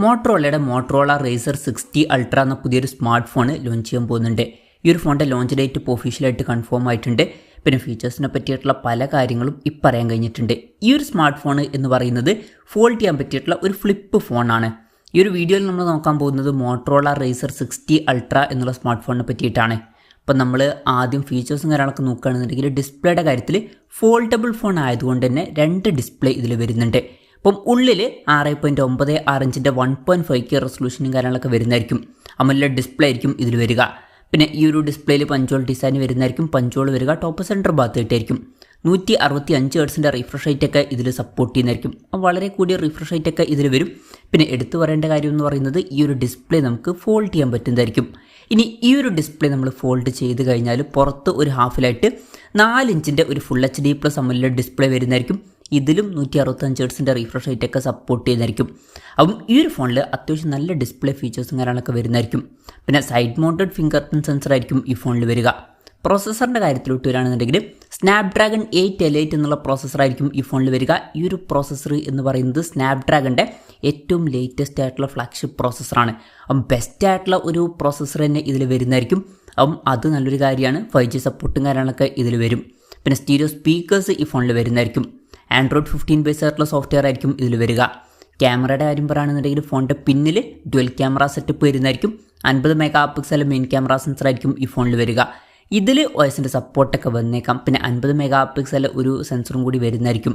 മോട്ടറോളയുടെ Motorola razor 60 ultra എന്ന പുതിയൊരു smart phone launch ചെയ്യാൻ പോകുന്നുണ്ട്. ഈ ഒരു ഫോണിൻ്റെ ലോഞ്ച് ഡേറ്റ് ഇപ്പോൾ ഒഫീഷ്യലായിട്ട് കൺഫേം ആയിട്ടുണ്ട്. പിന്നെ ഫീച്ചേഴ്സിനെ പറ്റിയിട്ടുള്ള പല കാര്യങ്ങളും ഇപ്പം പറയാൻ കഴിഞ്ഞിട്ടുണ്ട്. ഈ ഒരു സ്മാർട്ട് ഫോൺ എന്ന് പറയുന്നത് ഫോൾഡ് ചെയ്യാൻ പറ്റിയിട്ടുള്ള ഒരു ഫ്ലിപ്പ് ഫോണാണ്. ഈ ഒരു വീഡിയോയിൽ നമ്മൾ നോക്കാൻ പോകുന്നത് മോട്ടറോള റേസർ 60 അൾട്ര എന്നുള്ള സ്മാർട്ട് ഫോണിനെ പറ്റിയിട്ടാണ്. അപ്പം നമ്മൾ ആദ്യം ഫീച്ചേഴ്സും കാര്യങ്ങളൊക്കെ നോക്കുകയാണെന്നുണ്ടെങ്കിൽ ഡിസ്പ്ലേയുടെ കാര്യത്തിൽ ഫോൾഡബിൾ ഫോൺ ആയതുകൊണ്ട് തന്നെ 2 ഡിസ്പ്ലേ ഇതിൽ വരുന്നുണ്ട്. അപ്പം ഉള്ളിൽ 6.96 ഇഞ്ചിൻ്റെ 1.5K റെസൊല്യൂഷനും കാര്യങ്ങളൊക്കെ വരുന്നതായിരിക്കും. AMOLED ഡിസ്പ്ലേ ആയിരിക്കും ഇതിൽ വരിക. പിന്നെ ഈ ഒരു ഡിസ്പ്ലേയിൽ പഞ്ചോൾ ഡിസൈൻ വരുന്നതായിരിക്കും. പഞ്ചോൾ വരിക ടോപ്പ് സെൻറ്റർ ഭാഗത്തായിട്ടായിരിക്കും. 165 ഹെർട്സിൻ്റെ റിഫ്രഷ് റേറ്റ് ഒക്കെ ഇതിൽ സപ്പോർട്ട് ചെയ്യുന്നതായിരിക്കും. വളരെ കൂടിയ റിഫ്രഷ് റേറ്റ് ഒക്കെ ഇതിൽ വരും. പിന്നെ എടുത്തു പറയേണ്ട കാര്യം എന്ന് പറയുന്നത് ഈ ഒരു ഡിസ്പ്ലേ നമുക്ക് ഫോൾഡ് ചെയ്യാൻ പറ്റുന്നതായിരിക്കും. ഇനി ഈ ഒരു ഡിസ്പ്ലേ നമ്മൾ ഫോൾഡ് ചെയ്ത് കഴിഞ്ഞാൽ പുറത്ത് ഒരു ഹാഫിലായിട്ട് 4 ഇഞ്ചിൻ്റെ ഒരു ഫുൾ HD+ AMOLED ഡിസ്പ്ലേ വരുന്നതായിരിക്കും. ഇതിലും 165 ഹെർട്സിൻ്റെ റിഫ്രഷ് റേറ്റ് ഒക്കെ സപ്പോർട്ട് ചെയ്യുന്നതായിരിക്കും. അപ്പം ഈ ഒരു ഫോണിൽ അത്യാവശ്യം നല്ല ഡിസ്പ്ലേ ഫീച്ചേഴ്സും കാര്യങ്ങളൊക്കെ വരുന്നതായിരിക്കും. പിന്നെ side mounted finger print sensor ആയിരിക്കും ഈ ഫോണിൽ വരിക. പ്രോസസ്സറിൻ്റെ കാര്യത്തിലോട്ട് വരികയാണെന്നുണ്ടെങ്കിൽ സ്നാപ്ഡ്രാഗൺ 8L8 എന്നുള്ള പ്രോസസ്സറായിരിക്കും ഈ ഫോണിൽ വരിക. ഈ ഒരു പ്രോസസ്സർ എന്ന് പറയുന്നത് സ്നാപ്ഡ്രാഗണിൻ്റെ ഏറ്റവും ലേറ്റസ്റ്റ് ആയിട്ടുള്ള ഫ്ലാഗ്ഷിപ്പ് പ്രോസസ്സറാണ്. അപ്പം ബെസ്റ്റ് ആയിട്ടുള്ള ഒരു പ്രോസസ്സർ തന്നെ ഇതിൽ വരുന്നതായിരിക്കും. അപ്പം അത് നല്ലൊരു കാര്യമാണ്. 5G സപ്പോർട്ടും കാര്യങ്ങളൊക്കെ ഇതിൽ വരും. പിന്നെ സ്റ്റീരിയോ സ്പീക്കേഴ്സ് ഈ ഫോണിൽ വരുന്നതായിരിക്കും. Android 15 ബേസ് ആയിട്ടുള്ള സോഫ്റ്റ്വെയർ ആയിരിക്കും ഇതിൽ വരിക. ക്യാമറയുടെ കാര്യം പറയുകയാണെന്നുണ്ടെങ്കിൽ ഫോണിൻ്റെ പിന്നിൽ ഡ്വൽ ക്യാമറ സെറ്റപ്പ് വരുന്നതായിരിക്കും. 50 mega pixel main camera sensor ആയിരിക്കും ഈ ഫോണിൽ വരിക. ഇതിൽ OSൻ്റെ സപ്പോർട്ടൊക്കെ വന്നേക്കാം. പിന്നെ 50 മെഗാ പിക്സൽ ഒരു സെൻസറും കൂടി വരുന്നതായിരിക്കും.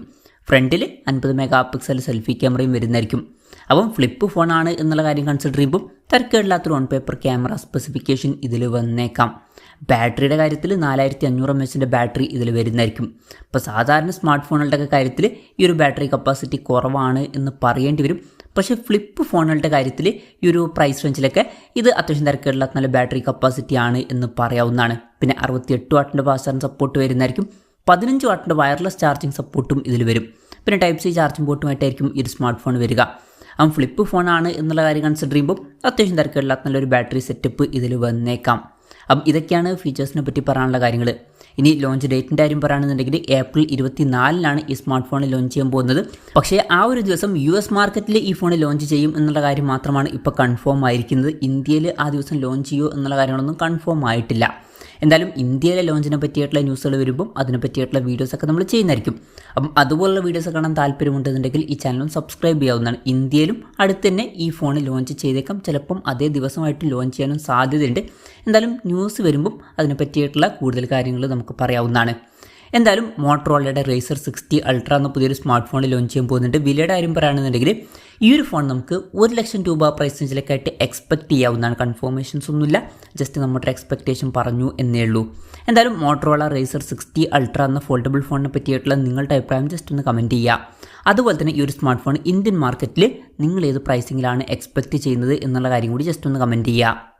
ഫ്രണ്ടിൽ 50 മെഗാ പിക്സൽ സെൽഫി ക്യാമറയും വരുന്നതായിരിക്കും. അപ്പം ഫ്ലിപ്പ് ഫോണാണ് എന്നുള്ള കാര്യം കൺസിഡർ ചെയ്യുമ്പോൾ തിരക്കേടില്ലാത്തൊരു ഓൺ പേപ്പർ ക്യാമറ സ്പെസിഫിക്കേഷൻ ഇതിൽ വന്നേക്കാം. ബാറ്ററിയുടെ കാര്യത്തിൽ 4500 mAhൻ്റെ ബാറ്ററി ഇതിൽ വരുന്നതായിരിക്കും. ഇപ്പോൾ സാധാരണ സ്മാർട്ട് ഫോണുകളുടെ കാര്യത്തിൽ ഈ ഒരു ബാറ്ററി കപ്പാസിറ്റി കുറവാണ് എന്ന് പറയേണ്ടി വരും. പക്ഷേ ഫ്ലിപ്പ് ഫോണുകളുടെ കാര്യത്തിൽ ഈ ഒരു പ്രൈസ് റേഞ്ചിലൊക്കെ ഇത് അത്യാവശ്യം തിരക്കേടില്ലാത്ത നല്ല ബാറ്ററി കപ്പാസിറ്റി ആണ് എന്ന് പറയാവുന്നതാണ്. പിന്നെ 68 വാട്ടിൻ്റെ ഫാസ്റ്റ് ചാർജിങ് സപ്പോർട്ട് വരുന്നതായിരിക്കും. 15 വാട്ടിൻ്റെ വയർലെസ് ചാർജിങ് സപ്പോർട്ടും ഇതിൽ വരും. പിന്നെ Type-C ചാർജിങ് പോർട്ടുമായിട്ടായിരിക്കും ഈ ഒരു സ്മാർട്ട് ഫോൺ വരിക. ഫ്ലിപ്പ് ഫോണാണ് എന്നുള്ള കാര്യം കൺസിഡർ ചെയ്യുമ്പോൾ അത്യാവശ്യം തിരക്കേടില്ലാത്ത നല്ലൊരു ബാറ്ററി സെറ്റപ്പ് ഇതിൽ വന്നേക്കാം. അപ്പം ഇതൊക്കെയാണ് ഫീച്ചേഴ്സിനെ പറ്റി പറയാനുള്ള കാര്യങ്ങൾ. ഇനി ലോഞ്ച് ഡേറ്റിൻ്റെ കാര്യം പറയുകയാണെന്നുണ്ടെങ്കിൽ April 24 ഈ സ്മാർട്ട് ഫോൺ ലോഞ്ച് ചെയ്യാൻ പോകുന്നത്. പക്ഷേ ആ ഒരു ദിവസം US മാർക്കറ്റിൽ ഈ ഫോൺ ലോഞ്ച് ചെയ്യും എന്നുള്ള കാര്യം മാത്രമാണ് ഇപ്പോൾ കൺഫേം ആയിരിക്കുന്നത്. ഇന്ത്യയിൽ ആ ദിവസം ലോഞ്ച് ചെയ്യുമോ എന്നുള്ള കാര്യങ്ങളൊന്നും കൺഫേം ആയിട്ടില്ല. എന്തായാലും ഇന്ത്യയിലെ ലോഞ്ചിനെ പറ്റിയിട്ടുള്ള ന്യൂസുകൾ വരുമ്പോൾ അതിനെ പറ്റിയിട്ടുള്ള വീഡിയോസൊക്കെ നമ്മൾ ചെയ്യുന്നതായിരിക്കും. അപ്പം അതുപോലുള്ള വീഡിയോസ് കാണാൻ താല്പര്യമുണ്ടെന്നുണ്ടെങ്കിൽ ഈ ചാനലും സബ്സ്ക്രൈബ് ചെയ്യാവുന്നതാണ്. ഇന്ത്യയിലും അടുത്ത് തന്നെ ഈ ഫോൺ ലോഞ്ച് ചെയ്തേക്കാം. ചിലപ്പം അതേ ദിവസമായിട്ട് ലോഞ്ച് ചെയ്യാനും സാധ്യതയുണ്ട്. എന്തായാലും ന്യൂസ് വരുമ്പം അതിനെ പറ്റിയിട്ടുള്ള കൂടുതൽ കാര്യങ്ങൾ നമുക്ക് പറയാവുന്നതാണ്. എന്തായാലും മോട്ടറോളയുടെ റേസർ 60 അൾട്ര എന്ന പുതിയൊരു സ്മാർട്ട് ഫോൺ ലോഞ്ച് ചെയ്യാൻ പോകുന്നുണ്ട്. വിലയുടെ കാര്യം പറയുകയാണെന്നുണ്ടെങ്കിൽ ഈ ഒരു ഫോൺ നമുക്ക് 1 ലക്ഷം രൂപ പ്രൈസ് റേഞ്ചിലൊക്കെ ആയിട്ട് എക്സ്പെക്ട് ചെയ്യാവുന്നതാണ്. കൺഫർമേഷൻസ് ഒന്നുമില്ല, ജസ്റ്റ് നമ്മുടെ എക്സ്പെക്റ്റേഷൻ പറഞ്ഞു എന്നേ ഉള്ളൂ. എന്തായാലും മോട്ടറോള റേസർ 60 അൾട്ര എന്ന ഫോൾഡബിൾ ഫോണിനെ പറ്റിയിട്ടുള്ള നിങ്ങളുടെ അഭിപ്രായം ജസ്റ്റ് ഒന്ന് കമൻറ്റ് ചെയ്യുക. അതുപോലെ തന്നെ ഈ ഒരു സ്മാർട്ട് ഫോൺ ഇന്ത്യൻ മാർക്കറ്റിൽ നിങ്ങൾ ഏത് പ്രൈസിങ്ങിലാണ് എക്സ്പെക്റ്റ് ചെയ്യുന്നത് എന്നുള്ള കാര്യം കൂടി ജസ്റ്റ് ഒന്ന് കമൻറ്റ് ചെയ്യുക.